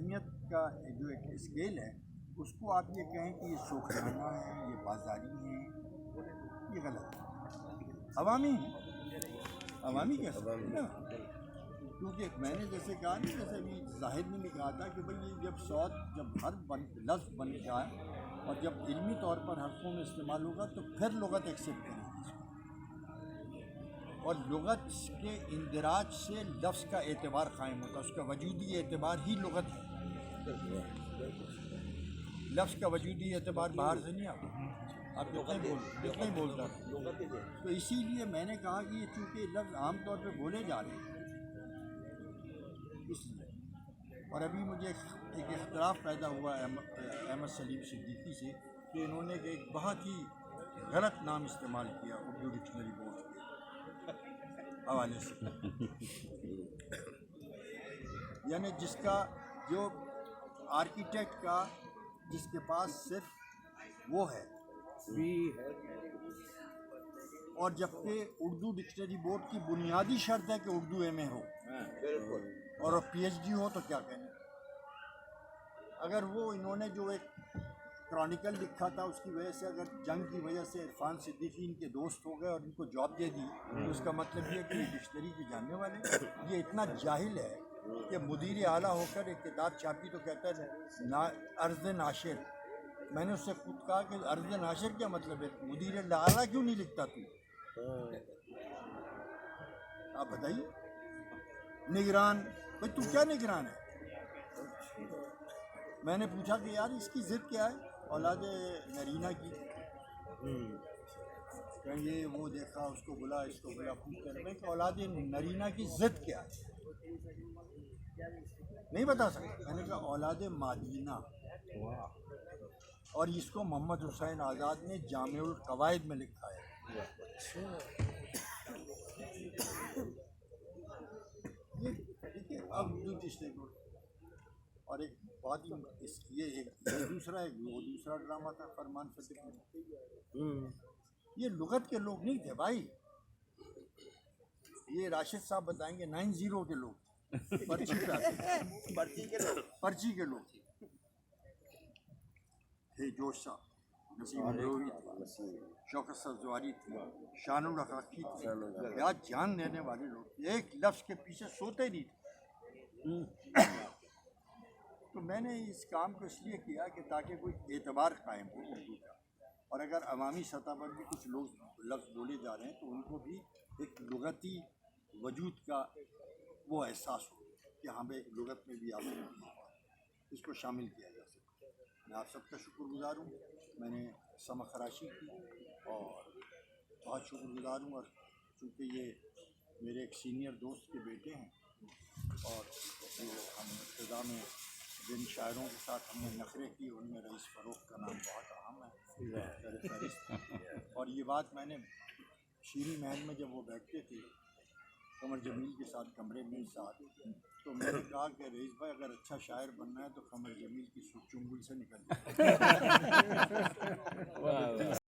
علمیت کا جو ایک اسکیل ہے اس کو آپ یہ کہیں کہ یہ شوخیانہ ہے، یہ بازاری ہیں، یہ غلط ہے. عوامی ہیں، عوامی کہہ سکتے ہیں نا. کیونکہ میں نے جیسے کہا نا، جیسے ابھی زاہد نے بھی کہا تھا کہ بھئی یہ جب ہر لفظ بن جائے اور جب علمی طور پر حرفوں میں استعمال ہوگا تو پھر لغت ایکسیپٹ کرے گی اس کو. اور لغت کے اندراج سے لفظ کا اعتبار قائم ہوتا ہے، اس کا وجودی اعتبار ہی لغت ہے. لفظ کا وجودی اعتبار باہر سے نہیں آتا. آپ کتنے بولتا ہے. تو اسی لیے میں نے کہا کہ یہ چونکہ لفظ عام طور پہ بولے جا رہے ہیں اس لیے. اور ابھی مجھے ایک اختلاف پیدا ہوا ہے احمد سلیم صدیقی سے کہ انہوں نے ایک بہت ہی غلط نام استعمال کیا اردو ڈکشنری بورڈ کے حوالے سے. یعنی جس کا جو آرکیٹیکٹ کا جس کے پاس صرف وہ ہے اور جبکہ اردو ڈکشنری بورڈ کی بنیادی شرط ہے کہ اردو ایم اے ہو اور پی ایچ ڈی ہو تو کیا کہنا. اگر وہ انہوں نے جو ایک کرانیکل لکھا تھا اس کی وجہ سے اگر جنگ کی وجہ سے عرفان صدیقی ان کے دوست ہو گئے اور ان کو جاب دے دی تو اس کا مطلب یہ کہ یہ ڈکشنری کے جاننے والے. یہ اتنا جاہل ہے کہ مدیر اعلیٰ ہو کر ایک کتاب چھاپی تو کہتا ہے عرض ناشر. میں نے اس سے خود کہا کہ عرض ناشر کیا مطلب ہے، مدیر اعلیٰ کیوں نہیں لکھتا تو؟ آپ بتائیے. نگران، بھائی تو کیا نگران ہے؟ میں نے پوچھا کہ یار اس کی ضد کیا ہے اولاد نرینہ کی. کہ یہ وہ دیکھا، اس کو بلا، اس کو بلا، پوچھتے رہے کہ اولاد نرینہ کی ضد کیا ہے. نہیں بتا سکتا. میں نے کہا اولاد مادینہ. اور اس کو محمد حسین آزاد نے جامع القواعد میں لکھا ہے. اب اور ایک بات یہ دوسرا ڈرامہ تھا فرمان فتح میں. یہ لغت کے لوگ نہیں تھے بھائی، یہ راشد صاحب بتائیں گے 90 کے لوگ، پرچی کے لوگ تھے. جوش صاحب، نسیم اندروی تھے، شوکت سبزواری تھے، شان الحقاقی تھے. کیا جان دینے والے لوگ، ایک لفظ کے پیچھے سوتے نہیں تھے. تو میں نے اس کام کو اس لیے کیا کہ تاکہ کوئی اعتبار قائم ہو اردو کا. اور اگر عوامی سطح پر بھی کچھ لوگ لفظ بولے جا رہے ہیں تو ان کو بھی ایک لغتی وجود کا وہ احساس ہو کہ ہمیں لغت میں بھی اس کو شامل کیا جا سکے. میں آپ سب کا شکر گزار ہوں. میں نے سمع خراشی کی اور بہت شکر گزار ہوں. اور چونکہ یہ میرے ایک سینئر دوست کے بیٹے ہیں اور جو ہم ابتدا میں جن شاعروں کے ساتھ ہم نے نخرے کی ان میں رئیس فروخت کا نام بہت اہم ہے. اور یہ بات میں نے شیریں محل میں جب وہ بیٹھتے تھے قمر جمیل کے ساتھ کمرے میں ساتھ، تو میں نے کہا کہ رئیس بھائی اگر اچھا شاعر بننا ہے تو قمر جمیل کی چنگل سے نکل جائے.